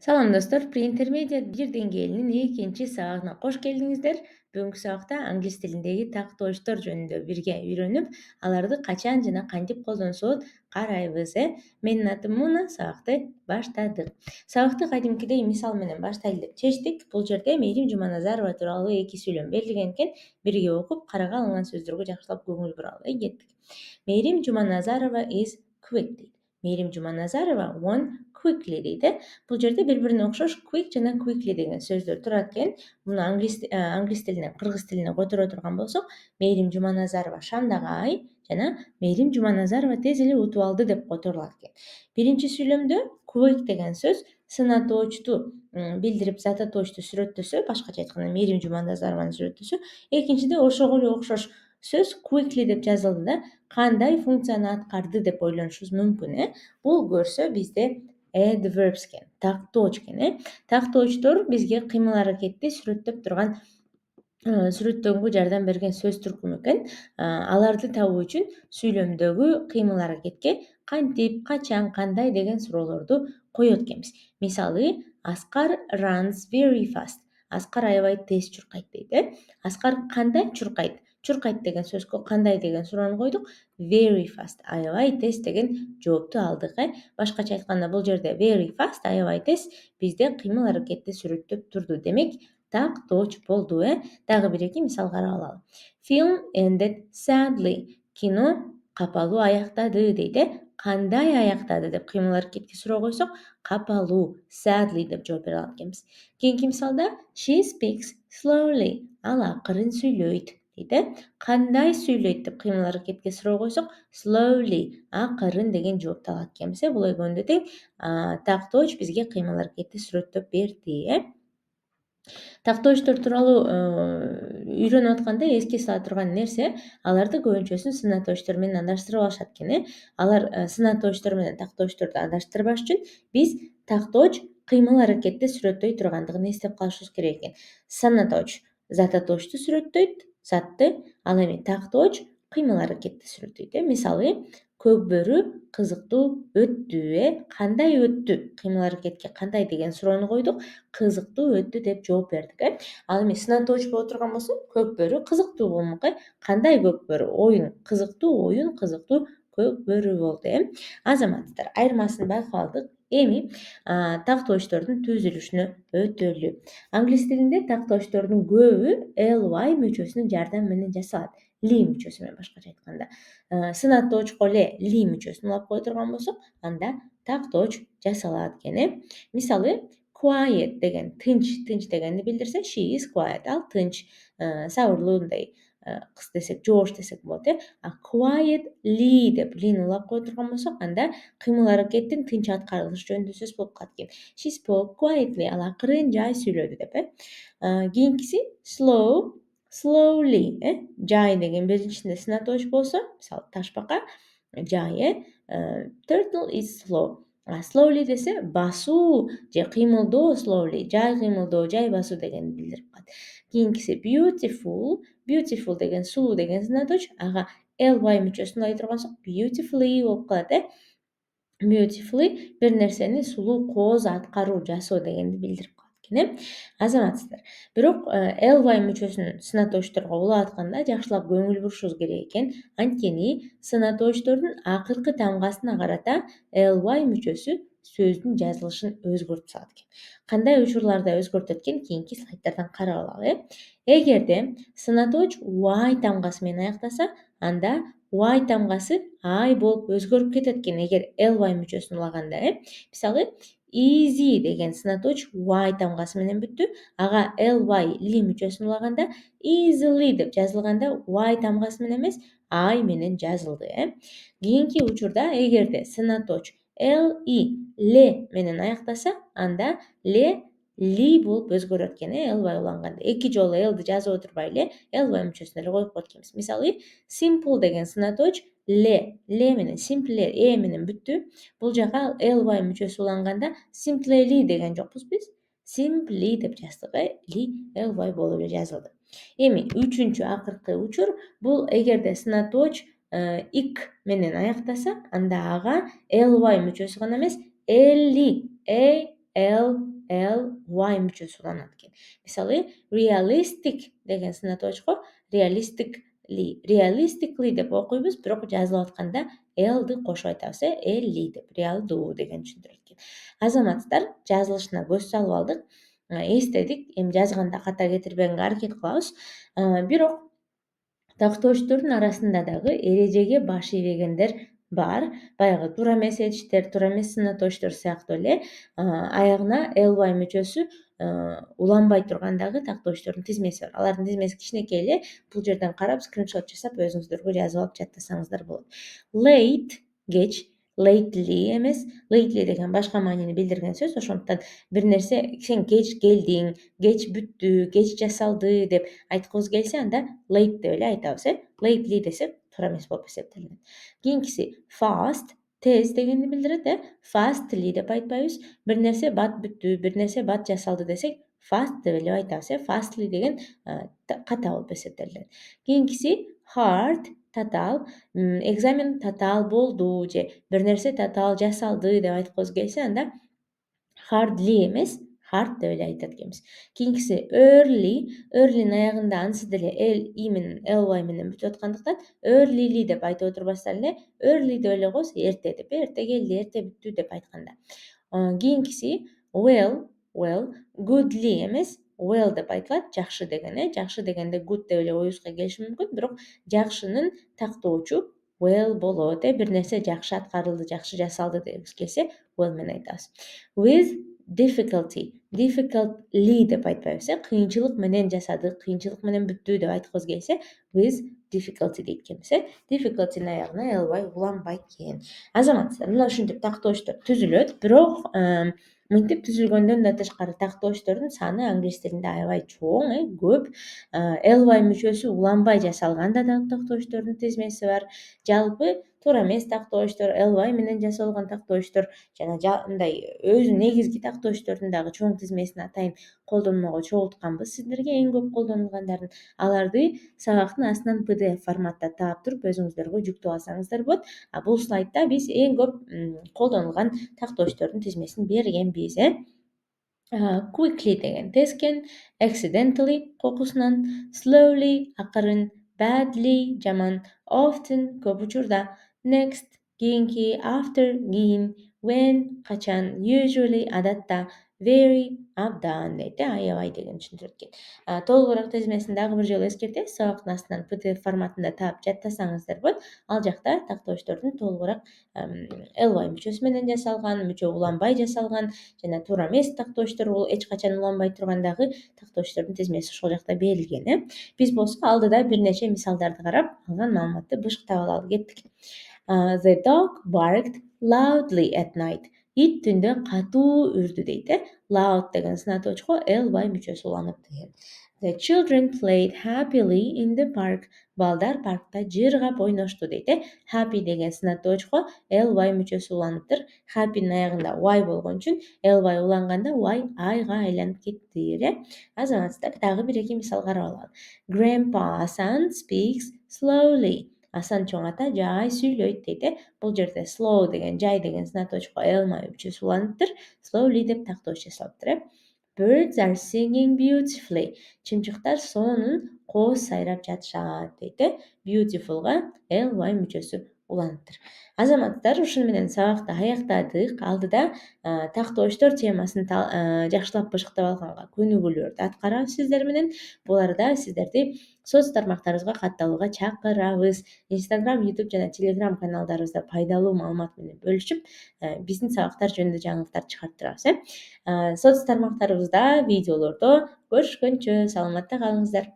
Салам достор, Pre-Intermediate 1 деңгээлинин экинчи сабагына кош келиңиздер. Бүгүнкү сабакта англис тилиндеги тактооштор жөнүндө бирге үйрөнүп, аларды качан жана кантип колдонсок карайбыз. Менин атым Муна, сабакты баштадык. Сабакты кадимкидей мисал менен баштайлы деп чечтик. Бул жерде Мээрим Жуманазарова тууралуу 2 сүйлөм берилген экен. Бирге окуп, карага алынган сөздөргө жакшылап көңүл буралы. Кеттик. Мээрим Жуманазарова is quick дейт. Мээрим Жуманазарова won quickly дейт. Бул жерде бири-бирине окшош quick жана quickly деген сөздөр турат экен. Муну англис тилинен кыргыз тилине которо турган болсок, Мээрим Жуманазарова шамдагы ай жана Мээрим Жуманазарова тез эле утуп алды деп которулат экен. Биринчи сүйлөмдө quick деген сөз сынатоочту билдирип зататоочту сүрөттөсө, башкача айтканда Мээрим Жуманазарованы сүрөттөсө, экинчиде ошого эле окшош сөз quickly деп жазылды да, кандай функцияны аткарды деп ойлонушубуз мүмкүн. Бул көрсө бизде adverbs экен, тактооч экен. Тактоочтор бизге кыймыл аракетти сүрөттөп турган сүрөттөгөнгө жардам берген сөз түркүмү экен. Аларды табуу үчүн сүйлөмдөгү кыймыл аракетке кантип, качан, кандай деген суроолорду коет экенбиз. Мисалы, Аскар runs very fast. Аскар аябай тез чуркайт дейт. Аскар кандай чуркайт? Чуркайт деген сөзгө кандай деген суроону койдук. Very fast, аябай тез деген жоопту алдык. Башкача айтканда, бул жерде very fast, аябай тез бизде кыймыл аракетти сүрөттөп турду. Демек, тактооч болду. Дагы бир-эки мисал карап алалы. Film ended sadly. Кино капалуу аяктады дейт. Кандай аяктады деп кыймыл аракетке суроо койсок, капалуу, sadly деп жооп бере алат экенбиз. Кийинки мисалда she speaks slowly. Ал акырын сүйлөйт дейт. Кандай сүйлөйт деп кыймыл аракетке суроо койсок, slowly, акырын деген жоопту алат экенбиз. Бул экөөнү тең тактооч бизге кыймыл аракетти сүрөттөп берди. Тактоочтор тууралуу үйрөнүп атканда эске сала турган нерсе, аларды көбүнчөсүн сынатоочтор менен адаштырып алышат экен. Алар сынатоочтор менен тактоочторду адаштырбаш үчүн биз тактооч кыймыл аракетти сүрөттөй тургандыгын эстеп калышыбыз керек экен. Санатооч зататоочту сүрөттөйт, затты, ал эми тактооч кыймыл аракетти сүрөттөйт. Мисалы, көкбөрү кызыктуу өттү. Кандай өттү? Кыймыл аракетке кандай деген суроону койдук. Кызыктуу өттү деп жооп бердик. Ал эми сынатооч боло турган болсо, көкбөрү кызыктуу болмок. Кандай көкбөрү? Оюн, кызыктуу көкбөрү болду. Азаматтар, айырмасын байкап алдык. Эми тактоочтордун түзүлүшүнө өтөлү. Англис тилинде тактоочтордун көбү ly мүчөсүнүн жардамы менен жасалат. Ли мүчөсү менен, башкача айтканда. Сынатоочко эле ли мүчөсүн улап кое турган болсок, анда тактооч жасалат экен. Мисалы, quiet деген тынч дегенди билдирсе, she is quiet. Ал тынч, сабырлуу, мындай кыз десек, жоош десек болот. Quietly деп лини улап кое турган болсок, анда кыймыл аракеттин тынч аткарылышы жөнүндө сөз болуп калат экен. She spoke quietly. Ал акырын жай сүйлөдү деп. Кийинкиси slowly. Жай деген биринчисинде сынатооч болсо, мисалы, ташбака жай. Turtle is slow. Slowly десе басуу же кыймылдоо, slowly, жай кыймылдоо, жай басуу дегенди билдирип калат. Кийинкиси beautiful деген сулуу деген сынатооч, ага ly мүчөсүн улай тургансок, beautifully болуп калат. Beautifully бир нерсени сулуу кооз аткаруу, жасоо дегенди билдирип калат экен. Азаматсыздар. Бирок ly мүчөсүн сынатоочторго улап атканда жакшылап көңүл бурушубуз керек экен. Анткени сынатоочтордун акыркы тамгасына карата ly мүчөсү сөздүн жазылышын өзгөртүп салат экен. Кандай учурларда өзгөртөт экен? Кийинки слайддардан карап алалы. Эгерде сынатооч y тамгасы менен аяктаса, анда y тамгасы I болуп өзгөрүп кетет экен, эгер ly мүчөсүн улаганда. Мисалы, easy деген сынатооч y тамгасы менен бүттү. Ага ly ли мүчөсүн улаганда easily деп жазылганда y тамгасы менен эмес, I менен жазылды. Кийинки учурда эгерде сынатооч ле менен аяктаса, анда ли болуп өзгөрөт экен. Ly уланганда эки жолу lди жазып отурбай ly мүчөсүн эле коюп коет экенбиз. Мисалы, simple деген сынатооч ле менен simple менен бүттү. Бул жака ly мүчөсү уланганда simply деген жокпуз биз. Simply деп жаздык. Ly болуп эле жазылды. Эми үчүнчү акыркы учур, бул эгерде сынатооч ик менен аяктаса, анда ага ly мүчөсү гана эмес, ly мүчөсү уланат экен. Мисалы, realistic деген сынаточко realistically деп окуйбуз, бирок жазылып атканда l'ды кошуп айтабыз, elli деп, реалдуу деген түшүндүрөт экен. Азаматсыздар, жазылышына көз салып алдык, эстедик, эми жазганда ката кетирбегенге аракет кылабыз. Бирок тактоочтордун арасында дагы эрежеге баш ийбегендер бар. Баягы туура эмес этиштер, туура эмес сынаточтор сыяктуу эле аягына ly мүчөсү уланбай турган дагы тактоочтордун тизмеси бар. Алардын тизмеси кичинекей эле. Бул жерден карап скриншот жасап өзүңүздөргө жазып алып жаттасаңыздар болот. Late кеч, lately эмес, lately деген башка маанини билдирген сөз. Ошондуктан бир нерсе сен кеч келдиң, кеч бүттү, кеч жасалды деп айткыбыз келсе, анда late деп эле айтабыз. Lately десек туура эмес болуп эсептелинет. Кийинкиси fast, тез дегенди билдирет. Fastly деп айтпайбыз. Бир нерсе бат бүттү, бир нерсе бат жасалды десек, fast деп эле айтабыз. Fastly деген ката болуп эсептелинет. Кийинкиси hard, татаал. Экзамен татаал болду же бир нерсе татаал жасалды деп айткыбыз келсе, анда hardly эмес, hard деп эле айтат экенбиз. Кийинкиси early'нин аягында ансыз деле i менен ly менен бүтүп аткандыктан earlyly деп айтып отурбастан эле early деп эле коебуз, эрте деп, эрте келди, эрте бүттү деп айтканда. Кийинкиси well, goodly эмес, well деп айтылат, жакшы деген. Жакшы дегенде good деп эле оюбузга келиши мүмкүн, бирок жакшынын тактоочу well болот. Бир нерсе жакшы аткарылды, жакшы жасалды дегибиз келсе, well менен айтабыз. With difficultly деп айтпайбыз. Кыйынчылык менен жасадык, кыйынчылык менен бүттү деп айткыбыз келсе, with difficulty дейт экенбиз. Difficulty'нин аягына ly уланбайт экен. Азаматсыздар, мына ушинтип тактоочтор түзүлөт, бирок мынтип түзүлгөндөн да тышкары тактоочтордун саны англис тилинде аябай чоң, көп. Ly мүчөсү уланбай жасалган да тактоочтордун тизмеси бар. Жалпы туура эмес тактоочтор, ly менен жасалган тактоочтор жана мындай өзү негизги тактоочтордун дагы чоң тизмесин атайын колдонмого чогултканбыз сиздерге эң көп колдонулгандарын. Аларды сабактын астынан PDF форматта таап туруп өзүңүздөргө жүктөп алсаңыздар болот. Бул слайдда биз эң көп колдонулган тактоочтордун тизмесин бергенбиз. Quickly деген тез экен, accidentally кокусунан, slowly акырын, badly жаман, often көп учурда, next кийинки, after кийин, when качан, usually адатта, very абдан дейт. Аябай деген түшүндүрөт экен. Толугураак тизмесин дагы бир жолу эскертебиз. Сабактын астынан PDF форматында таап жаттасаңыздар болот. Ал жакта тактоочтордун толугураак ly мүчөсү менен жасалган, мүчө уланбай жасалган жана туура эмес тактоочтор, бул эч качан уланбай тургандагы тактоочтордун тизмеси ошол жакта берилген. Биз болсо алдыда бир нече мисалдарды карап, алган маалыматты бышыктап алалы кеттик. The dog barked loudly at night. Ит түндө катуу үрдү дейт. Loud деген сынаточко ly мүчөсү уланып деген. The children played happily in the park. Балдар паркта жыргап ойношту дейт. Happy деген сынаточко ly мүчөсү уланыптыр. Happy'нин аягында y болгон үчүн ly уланганда y айга айланып кетти. Азаматсыздар, дагы бир эки мисал карап алалы. Grandpa Hasan speaks slowly. Асан чоң ата жай сүйлөйт дейт. Бул жерде slow деген, жай деген сынаточко ly мүчөсү уланыптыр. Slowly деп тактооч жасалыптыр. Birds are singing beautifully. Чымчыктар сонун кооз сайрап жатышат дейт. Beautifulга ly мүчөсү уланыптыр. Азаматтар, ушуну менен сабакты аяктадык. Алдыда тактоочтор темасын жакшылап бышыктап алганга көнүгүүлөрдү аткарабыз сиздер менен. Бул арада сиздерди соц тармактарыбызга катталууга чакырабыз. Instagram, YouTube жана Telegram каналдарыбызда пайдалуу маалымат менен бөлүшүп, биздин сабактар жөнүндө жаңылыктар чыгарып турабыз. Соц тармактарыбызда, видеолордо көрүшкөнчө саламатта калыңыздар.